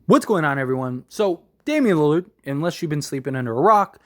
What's going on, everyone? So, Damian Lillard, unless you've been sleeping under a rock,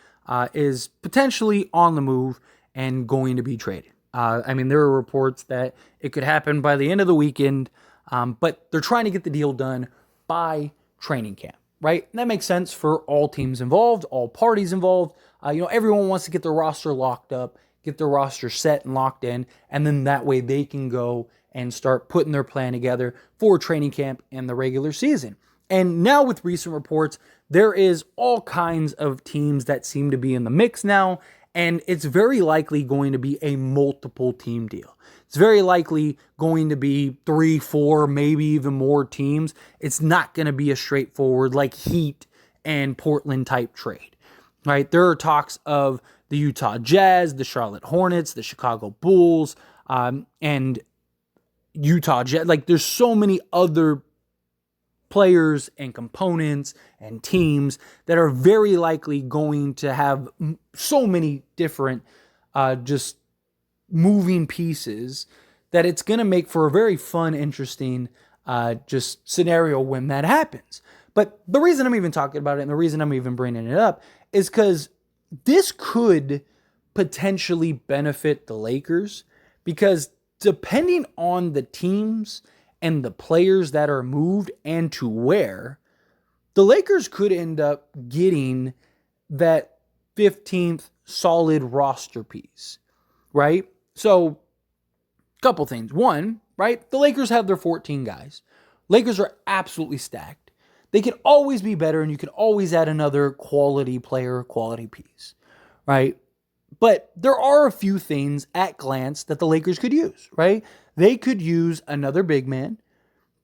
is potentially on the move and going to be traded. There are reports that it could happen by the end of the weekend, but they're trying to get the deal done by training camp, right? And that makes sense for all teams involved, all parties involved. Everyone wants to get their roster locked up, get their roster set and locked in, and then that way they can go and start putting their plan together for training camp and the regular season. And now with recent reports, there is all kinds of teams that seem to be in the mix now, and it's very likely going to be a multiple team deal. It's very likely going to be 3, 4, maybe even more teams. It's not going to be a straightforward like Heat and Portland type trade, right? There are talks of the Utah Jazz, the Charlotte Hornets, the Chicago Bulls, and Utah Jazz. Like, there's so many other players and components and teams that are very likely going to have so many different just moving pieces that it's going to make for a very fun, interesting just scenario when that happens. But the reason I'm even talking about it and the reason I'm even bringing it up is because this could potentially benefit the Lakers, because depending on the teams and the players that are moved and to where, the Lakers could end up getting that 15th solid roster piece, right? So, a couple things. One, right, the Lakers have their 14 guys. Lakers are absolutely stacked. They can always be better, and you can always add another quality player, quality piece, right? But there are a few things at glance that the Lakers could use, right? They could use another big man.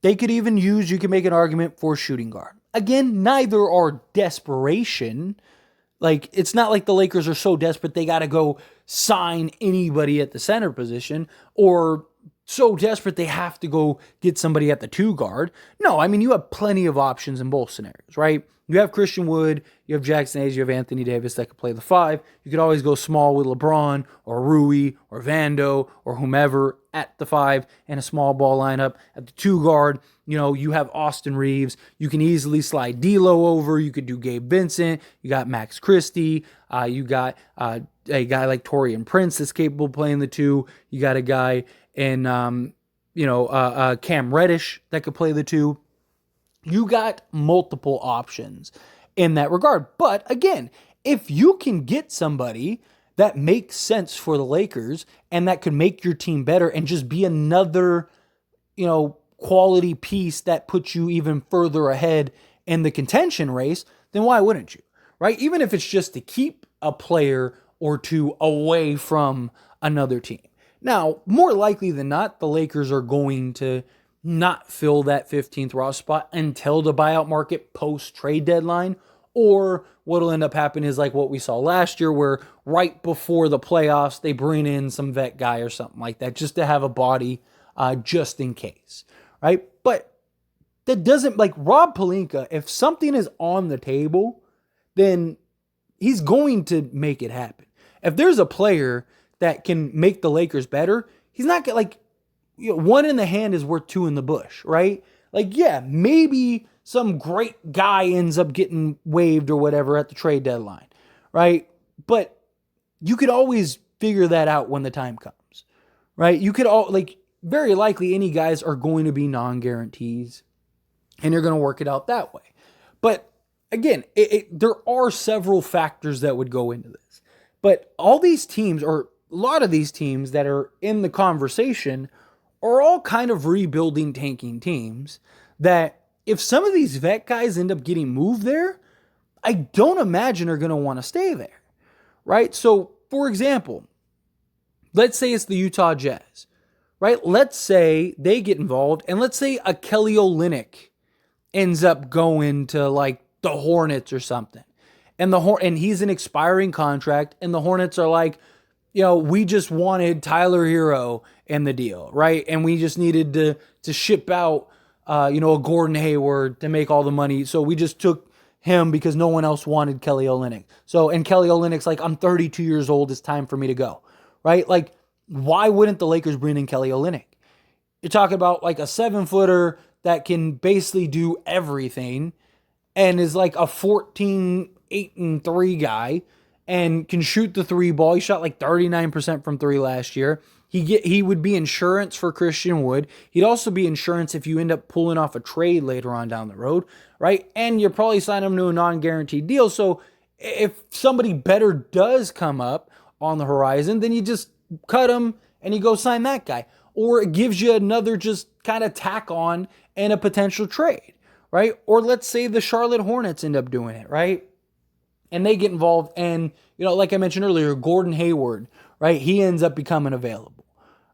They could even use, you can make an argument for shooting guard. Again, neither are desperation. Like, it's not like the Lakers are so desperate they got to go sign anybody at the center position, or so desperate they have to go get somebody at the 2 guard. No, you have plenty of options in both scenarios, right? You have Christian Wood, you have Jackson Hayes, you have Anthony Davis that could play the 5. You could always go small with LeBron or Rui or Vando or whomever at the 5 and a small ball lineup. At the 2 guard, you have Austin Reeves. You can easily slide D'Lo over. You could do Gabe Vincent. You got Max Christie. You got a guy like Taurean Prince that's capable of playing the 2. You got a guy in Cam Reddish that could play the 2. You got multiple options in that regard. But again, if you can get somebody that makes sense for the Lakers and that could make your team better and just be another, quality piece that puts you even further ahead in the contention race, then why wouldn't you, right? Even if it's just to keep a player or 2 away from another team. Now, more likely than not, the Lakers are going to not fill that 15th roster spot until the buyout market post-trade deadline, or what'll end up happening is like what we saw last year, where right before the playoffs, they bring in some vet guy or something like that just to have a body just in case, right? But that doesn't, like Rob Pelinka, if something is on the table, then he's going to make it happen. If there's a player that can make the Lakers better, he's not going to, one in the hand is worth 2 in the bush, right? Maybe some great guy ends up getting waived or whatever at the trade deadline, right? But you could always figure that out when the time comes, right? You could very likely any guys are going to be non-guarantees, and you're going to work it out that way. But again, there are several factors that would go into this. But all these teams, or a lot of these teams that are in the conversation, are all kind of rebuilding, tanking teams that if some of these vet guys end up getting moved there, I don't imagine are going to want to stay there, right? So, for example, let's say it's the Utah Jazz, right? Let's say they get involved, and let's say a Kelly Olynyk ends up going to the Hornets or something, and he's an expiring contract, and the Hornets are like, we just wanted Tyler Hero in the deal, right? And we just needed to ship out, a Gordon Hayward to make all the money. So we just took him because no one else wanted Kelly Olynyk. And Kelly Olynyk's like, I'm 32 years old. It's time for me to go, right? Why wouldn't the Lakers bring in Kelly Olynyk? You're talking about a 7-footer that can basically do everything and is like a 14, 8, and 3 guy and can shoot the three ball. He shot like 39% from three last year. He would be insurance for Christian Wood. He'd also be insurance if you end up pulling off a trade later on down the road, right? And you're probably signing him to a non-guaranteed deal. So if somebody better does come up on the horizon, then you just cut him and you go sign that guy. Or it gives you another just kind of tack on and a potential trade, right? Or let's say the Charlotte Hornets end up doing it, right? And they get involved and, like I mentioned earlier, Gordon Hayward, right? He ends up becoming available,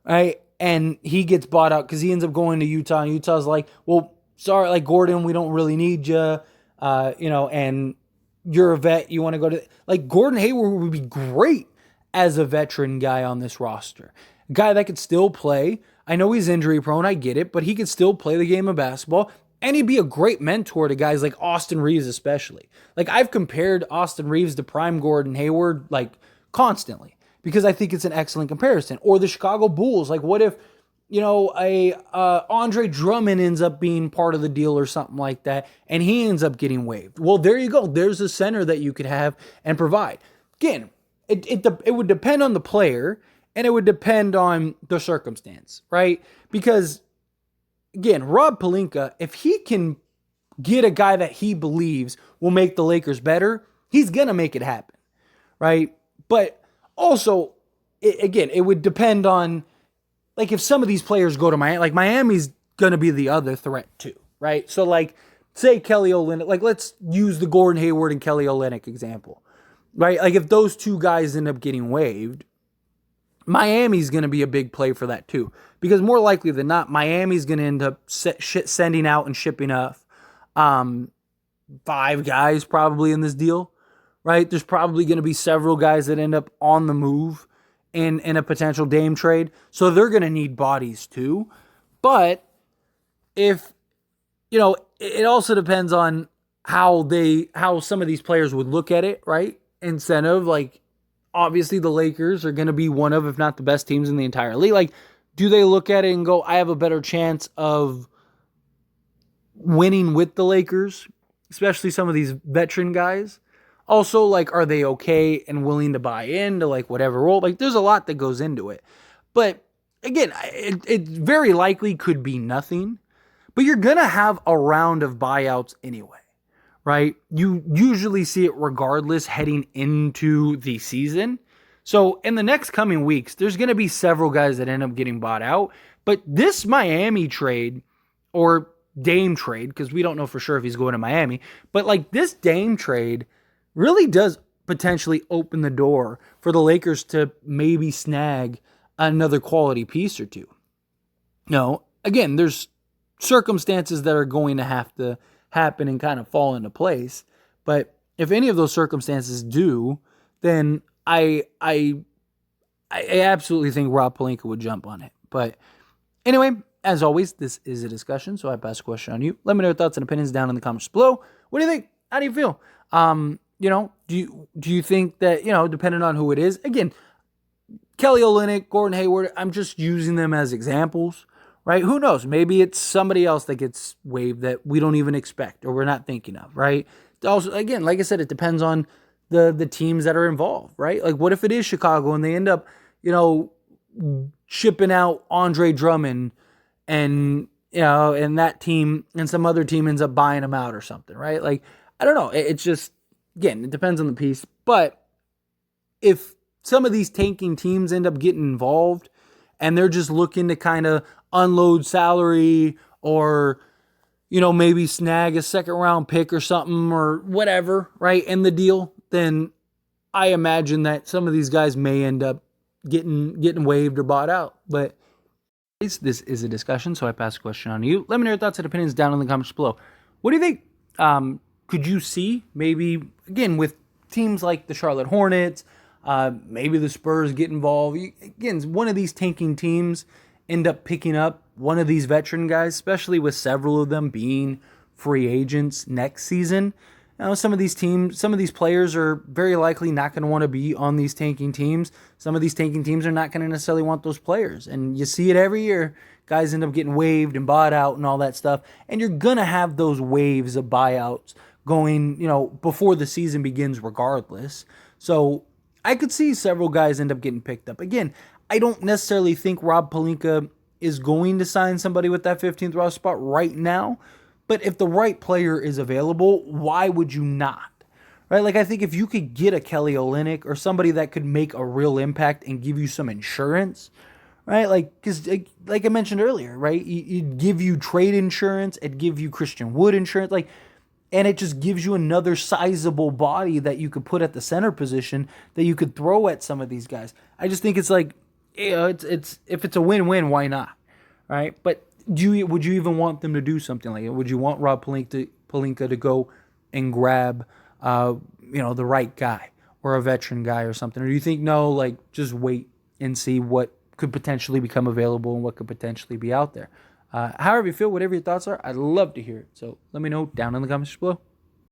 right? And he gets bought out because he ends up going to Utah. And Utah's like, well, sorry, like Gordon, we don't really need you, and you're a vet. You want to go to, like, Gordon Hayward would be great as a veteran guy on this roster. A guy that could still play. I know he's injury prone, I get it, but he could still play the game of basketball. And he'd be a great mentor to guys like Austin Reeves especially. Like, I've compared Austin Reeves to prime Gordon Hayward, like, constantly. Because I think it's an excellent comparison. Or the Chicago Bulls. Like, what if, Andre Drummond ends up being part of the deal or something like that, and he ends up getting waived? Well, there you go. There's a center that you could have and provide. Again, it would depend on the player, and it would depend on the circumstance, right? Because, again, Rob Pelinka, if he can get a guy that he believes will make the Lakers better, he's going to make it happen, right? But also, it would depend on, like, if some of these players go to Miami, like, Miami's going to be the other threat too, right? So, like, say Kelly Olynyk, like, let's use the Gordon Hayward and Kelly Olynyk example, right? Like, if those two guys end up getting waived, Miami's going to be a big play for that too. Because more likely than not, Miami's going to end up sending out and shipping off 5 guys probably in this deal, right? There's probably going to be several guys that end up on the move in a potential Dame trade. So they're going to need bodies too. But if, it also depends on how some of these players would look at it, right? Incentive, like, obviously the Lakers are going to be one of, if not the best teams in the entire league. Like, do they look at it and go, I have a better chance of winning with the Lakers, especially some of these veteran guys? Also, like, are they okay and willing to buy into, like, whatever role? Like, there's a lot that goes into it. But, again, it very likely could be nothing. But you're going to have a round of buyouts anyway, right? You usually see it regardless heading into the season. So, in the next coming weeks, there's going to be several guys that end up getting bought out. But this Miami trade, or Dame trade, because we don't know for sure if he's going to Miami, but, like, this Dame trade really does potentially open the door for the Lakers to maybe snag another quality piece or two. Again, there's circumstances that are going to have to happen and kind of fall into place. But if any of those circumstances do, then I absolutely think Rob Pelinka would jump on it. But anyway, as always, this is a discussion, so I pass the question on you. Let me know your thoughts and opinions down in the comments below. What do you think? How do you feel? Do you think that, depending on who it is, again, Kelly Olynyk, Gordon Hayward, I'm just using them as examples, right? Who knows? Maybe it's somebody else that gets waived that we don't even expect or we're not thinking of, right? Also, again, like I said, it depends on the teams that are involved, right? Like, what if it is Chicago and they end up, shipping out Andre Drummond and that team and some other team ends up buying him out or something, right? Like, I don't know. It's just, again, it depends on the piece. But if some of these tanking teams end up getting involved and they're just looking to kind of unload salary or, maybe snag a second round pick or something or whatever, right, in the deal, then I imagine that some of these guys may end up getting waived or bought out. But this is a discussion, so I pass the question on to you. Let me know your thoughts and opinions down in the comments below. What do you think? Could you see maybe, again, with teams like the Charlotte Hornets, maybe the Spurs get involved? Again, one of these tanking teams end up picking up one of these veteran guys, especially with several of them being free agents next season. some of these teams, some of these players are very likely not going to want to be on these tanking teams. Some of these tanking teams are not going to necessarily want those players. And you see it every year. Guys end up getting waived and bought out and all that stuff. And you're going to have those waves of buyouts going, before the season begins regardless. So I could see several guys end up getting picked up. Again, I don't necessarily think Rob Pelinka is going to sign somebody with that 15th roster spot right now. But if the right player is available, why would you not? Right? Like, I think if you could get a Kelly Olynyk or somebody that could make a real impact and give you some insurance, right? Like, because like I mentioned earlier, right? It'd give you trade insurance. It'd give you Christian Wood insurance. And it just gives you another sizable body that you could put at the center position that you could throw at some of these guys. I just think it's like, it's if it's a win-win, why not? Right? But would you even want them to do something like it? Would you want Rob Pelinka to go and grab, the right guy or a veteran guy or something? Or do you think, no, like, just wait and see what could potentially become available and what could potentially be out there? However you feel, whatever your thoughts are, I'd love to hear it. So let me know down in the comments below.